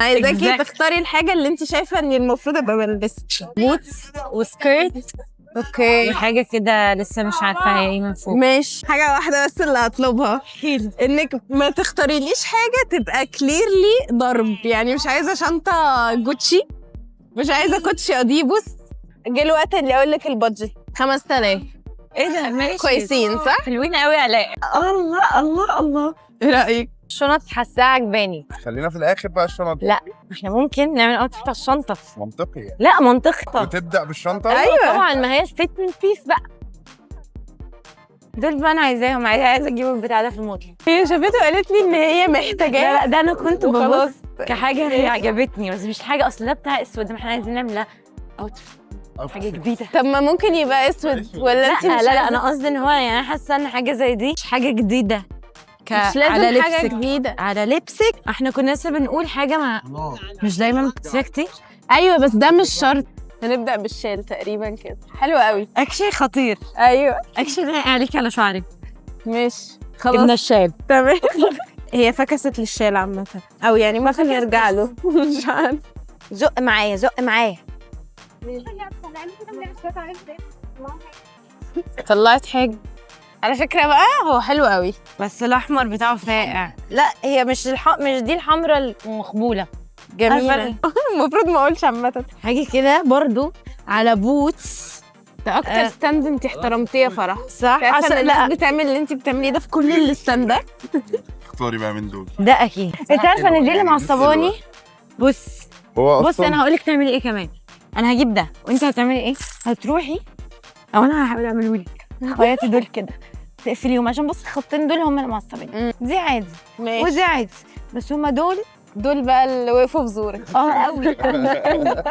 عايزاكي تختاري الحاجة اللي انت شايفة ان المفروض ابقى بلبسها. بوتس وسكيرت اوكي، وحاجة كده لسه مش عارفة هي ايه من فوق. ماشي. حاجة واحدة بس اللي هطلبها، انك ما تختاريليش حاجة تبقى كليرلي ضرب. يعني مش عايزة شنطة جوتشي، مش عايزة كوتشي اديبوس. جه الوقت اللي اقول لك البادجت 5000. ايه ده؟ ماشي، كويسين صح؟ حلوين قوي علاء. الله الله الله، ايه رأيك؟ الشنط حاساها عجباني. خلينا في الاخر بقى الشنط. لا احنا ممكن نعمل اوتفيت على الشنطة. منطقي يعني. لا منطقي. وتبدا بالشنطه. ايوه طبعا، ما هي ستيتمنت بيس بقى. دول بقى انا عايزاهم، عايزه اجيب البتاع ده في الموضوع. هي شافته وقالت لي ان هي محتاجاه. لا ده انا كنت وخلاص. ببص كحاجه هي عجبتني، بس مش حاجه اصل ده بتاع اسود، ما احنا عايزين نعمل اوتفيت حاجه جديده. طب ما ممكن يبقى اسود ولا انت لا مش لا, عايزة؟ انا قصدي ان هو يعني انا حاسه ان حاجه زي دي مش حاجه جديده. مش لازم على حاجة لبسك. جديدة. على لبسك احنا كنا لسه بنقول حاجه ما مش دايما بتصير كتير. ايوه بس ده مش شرط. هنبدأ بالشال تقريبا كده، حلو قوي. اكشلي خطير. ايوه اكشلي لاقي عليكي على شعرك. ماشي جبنا خلاص الشاب. تمام. هي فكست للشال عامة، او يعني ممكن نرجع له. مش عارفة. زق معايا زق معايا. طلعت حاجة على فكرة بقى، هو حلو قوي. بس الاحمر بتاعه فاقع. لا هي مش دي الحمراء المخبوله. جميلة. المفروض ما اقولش عامة. حاجه كده برضو على بوتس. ده اكتر ستاند انت احترمتيه يا فرح. صح عشان عشان الناس بتعمل اللي انت بتعمليه ده في كل الستاندات. اختاري بقى من دول. ده اكيد. انت عارفه ان دي اللي معصباني. بص هو بص انا هقول لك تعملي ايه كمان. انا هجيب ده وانت هتعملي ايه؟ هتروحي او انا هحاول اعمله لك. خياطي دول كده تقفليهم عشان بص الخطين دول هم اللي معصبين. دي عادي ماشي. ودي عادي، بس هم دول بقى اللي وقفوا في زورك. قوي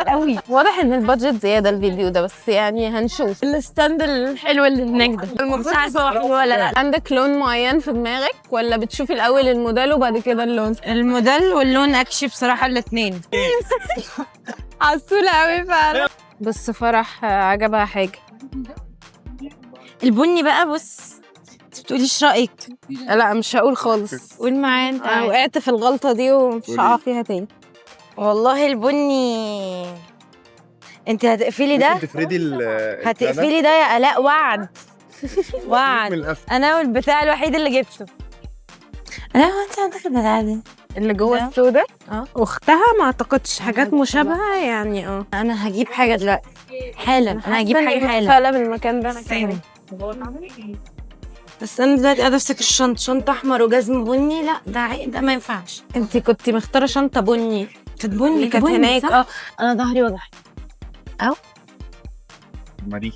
قوي. واضح ان البادجت زيادة الفيديو ده، بس يعني هنشوف. الستاند الحلو اللي هناك ده المفروض عارفه هو حلو ولا لا. عندك لون معين في دماغك ولا بتشوفي الاول الموديل وبعد كده اللون؟ الموديل واللون اكشي بصراحه الاثنين. عسولة قوي فعلا. بس فرح عجبها حاجة. البني بقى بص انت بتقوليش رايك. لا مش هقول خالص. قول معايا انت. انا وقعت في الغلطة دي ومش هقع فيها تاني. والله البني انت هتقفلي ده. هتقفلي ده يا الاء. وعد وعد. انا والبتاع الوحيد اللي جبته. انا هو انت عندك البتاع دي اللي جوه السوداء واختها ما اعتقدش حاجات عندك مشابهة يعني. انا هجيب حاجه دلوقتي حالا. انا هجيب حاجه حالا فعلا بالمكان ده. انا كمان. بس انا دلوقتي قاعده افتكر شنطه احمر وجزم بني. لا ده ما ينفعش. انت كنتي مختارة شنطة بني. كانت بني كانت هناك. صح؟ انا ظهري وجعني. ماري.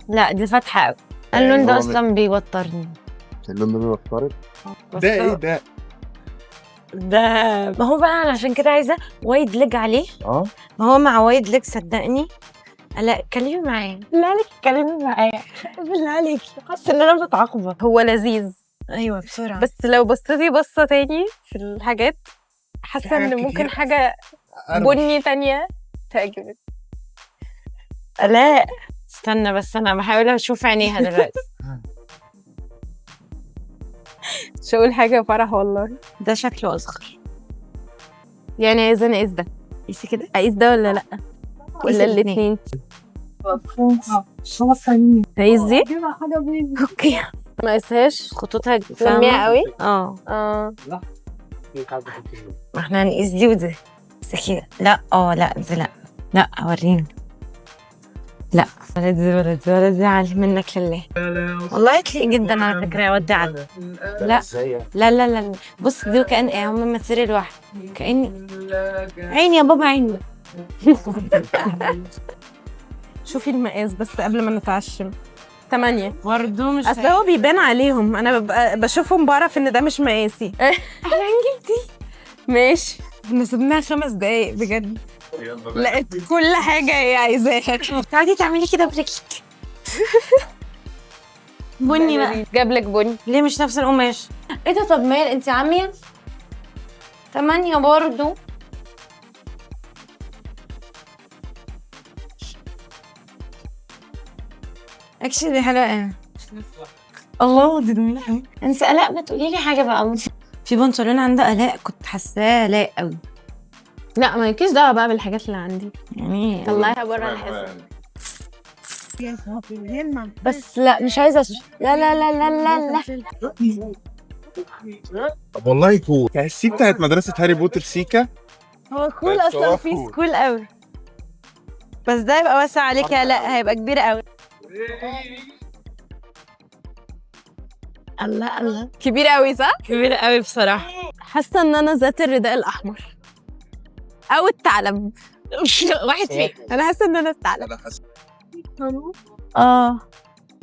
لا دي فاتحه قوي. اللون ده اصلا بيوترني. اللون ده بيوترك. ده ايه ده؟ ده ما هو بقى علشان كده عايزه وايد ليج عليه. ما هو مع وايد ليج صدقني. لا اتكلمي معايا بالله عليك، اتكلمي معايا بالله عليك. حاسه ان انا بتعاقبه. هو لذيذ ايوه بسرعه. بس لو بصيتي بصة تاني في الحاجات حاسة ان ممكن حاجة بني تانية تعجبك. لا استنى بس انا بحاول اشوف عينيها دلوقتي. مش هقول حاجة يا فرح والله. ده شكله اصغر. يعني عايزة اقيس ده. قيسي كده. اقيس ده ولا لا؟ ولا الاتنين؟ عايز دي؟ اوكي. ما قيسهاش. خطوطها سميها قوي. ما احنا هنقيس دي ودي. بس كده. لا لا دي لا. لا وريني. لا ولا دي علي منك لله. والله تليق جدا على فكره يا ودي علي. لا لا لا لا بص دي كأن ايه هم ماتيريال واحد. كأن عيني يا بابا عيني. شوفي المقاس بس قبل ما نتعشم. 8 برضه مش اصل هو بيبان عليهم. انا بشوفهم بعرف ان ده مش مقاسي. احنا جبتي. ماشي. احنا سيبناها 5 دقايق بجد. لقيت كل حاجة هي عايزاها. تعالي تعملي كده بريكيك. بني بقى. جابلك بني. ليه مش نفس القماش؟ ايه ده؟ طب مال انت عامية 8 برضه. اكشلي حلوة. الله دي جميلة قوي. انت لا ما تقولي لي حاجة بقى. في بنطلون عند آلاء كنت حاساه لايق قوي لا مالكيش دعوه بقى بالحاجات اللي عندي، يعني. طلعيها بره الحزب. بس لا مش عايزه لا لا لا لا لا لا. طب والله كول تحسيه بتاعت مدرسة هاري بوتر سيكا. هو كول بس اصلا هو في cool. سكول قوي، بس ده يبقى واسع عليك يا لا، هيبقى كبير قوي. الله الله، كبير قوي صح؟ كبير قوي بصراحه. حاسه ان انا ذات الرداء الاحمر او الثعلب. واحد فيه. انا حاسه ان انا الثعلب.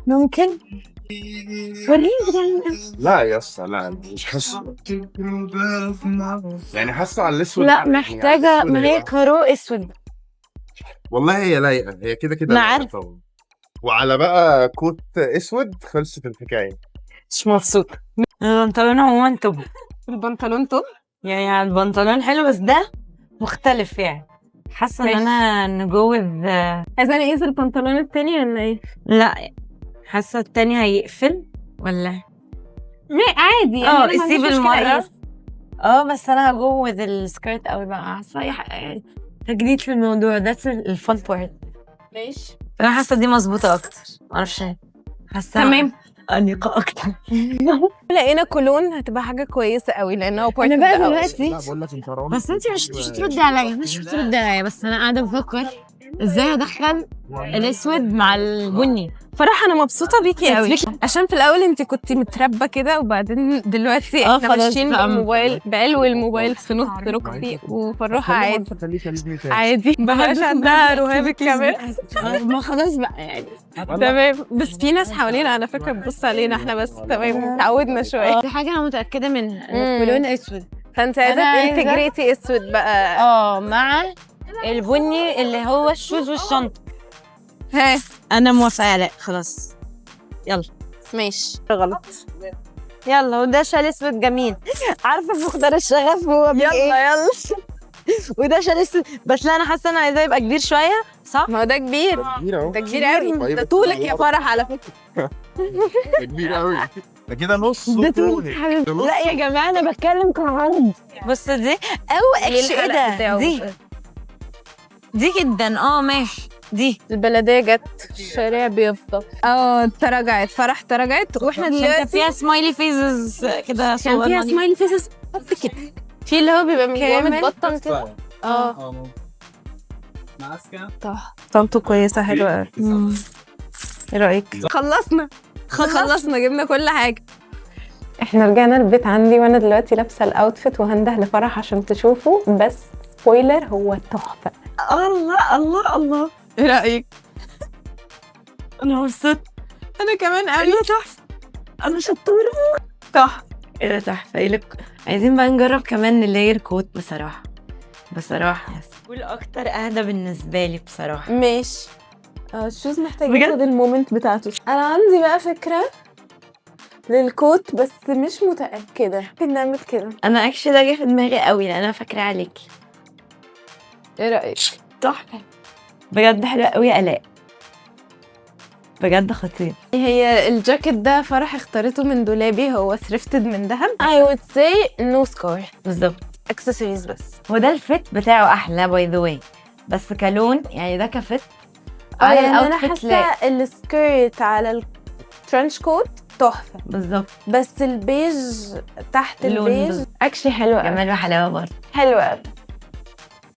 ممكن وريني. لا يا اسطى لا مش حاسه، يعني حاسه على الاسود. لا يعني محتاجه، على الأسود ما هي هيبقى. كارو اسود. والله هي لايقه، هي كده كده أنا لايقة عارفة. طبعاً. وعلى بقى كوت اسود خلصت الحكايه. مش مبسوطه. البنطلون عموما توب، البنطلون توب. يعني البنطلون حلو بس ده مختلف يعني. حاسه ان انا نجوز. عايزه اقيس البنطلون التاني ولا ايه؟ لا حاسه التاني هيقفل ولا عادي يعني أنا ما اسيب عنديش مشكلة المره. أقيس. بس انا هجوز السكيرت قوي بقى، حاسه يعني تجديد في الموضوع ده الفun بارت. ماشي انا حاسه دي مظبوطه اكتر، معرفش ليه. حاسه تمام. انيقه اكتر. لقينا كولون هتبقى حاجه كويسه قوي لانه بارت. انا بقى دلوقتي لا بقول لك انت بس انت مش بتردي عليا، مش بتردي عليا، بس انا قاعده بفكر ازاي ادخل الاسود مع البني. فرح انا مبسوطه بيكي قوي عشان في الاول انت كنتي متربه كده وبعدين دلوقتي احنا خلاص ماشيين بقى. بالموبايل بعلو الموبايل في نص ركبتي وفرحه عادي عادي مبقاش عندها رهاب كمان. ما خلاص بقى يعني. تمام بس في ناس حوالينا على فكره بتبص علينا احنا بس تمام اتعودنا شويه. دي حاجه انا متاكده منها ان كلون اسود. فانت عايزه أنا عايزة- انتجريتي اسود بقى. مع البني اللي هو الشوز والشنطه. ها انا موافقه. لا خلاص يلا ماشي غلط. يلا. وده شال اسود جميل. عارفه في مختار الشغف هو يلا يلا وده شال اسود، بس لا انا حاسه انا عايزاه يبقى كبير شويه صح. ما هو ده كبير، كبير اهو، ده كبير قوي. طيب. ده طولك يا فرح على فكره. ده كبير قوي، ده كده نص ده طولك. ده نص. لا يا جماعه انا بتكلم كعرض. بص دي او اكش ايه ده، دي جدا ماشي. دي البلديه جت الشارع بيفضل. تراجعت فرح تراجعت واحنا كان دلوقتي فيها سمايلي فيزز كده. كان فيها سمايلي فيسز قد كده، في اللي هو بيبقى من جوه كامل. متبطن كده. طنطو كويسه حلوه قوي. ايه رايك؟ خلصنا جبنا كل حاجه. احنا رجعنا البيت عندي وانا دلوقتي لابسه الاوتفيت وهنده لفرح عشان تشوفوا، بس سبويلر هو تحفه. الله الله الله. ايه رايك؟ انا مبسوطه. انا كمان قوي. تحفه. انا شطوره. تحفه. ايه ده تحفه. ايه لك عايزين بقى نجرب كمان اللاير كوت بصراحه. والاكتر اهدى بالنسبه لي بصراحه. ماشي. الشوز محتاج بجد؟ ياخد المومنت بتاعته. انا عندي بقى فكره للكوت بس مش متاكده. ممكن نعمل كده. انا اكشلي ده جه في دماغي قوي لان انا فاكره عليكي. ايه رايك؟ تحفه بجد، حلوه قوي يا الاء، بجد خطير. هي الجاكيت ده فرح اختارته من دولابي، هو ثريفتد من دهب. I would say no score. بالظبط. accessories بس. هو ده الفيت بتاعه احلى باي ذا واي، بس كلون يعني ده كفيت على على انا الاوتفيت لا. حاسه السكيرت على الترنش كوت تحفه، بالظبط. بس البيج تحت اللون البيج بالظبط. اكشلي حلوه قوي. جمال وحلاوه برضه. حلوه قوي.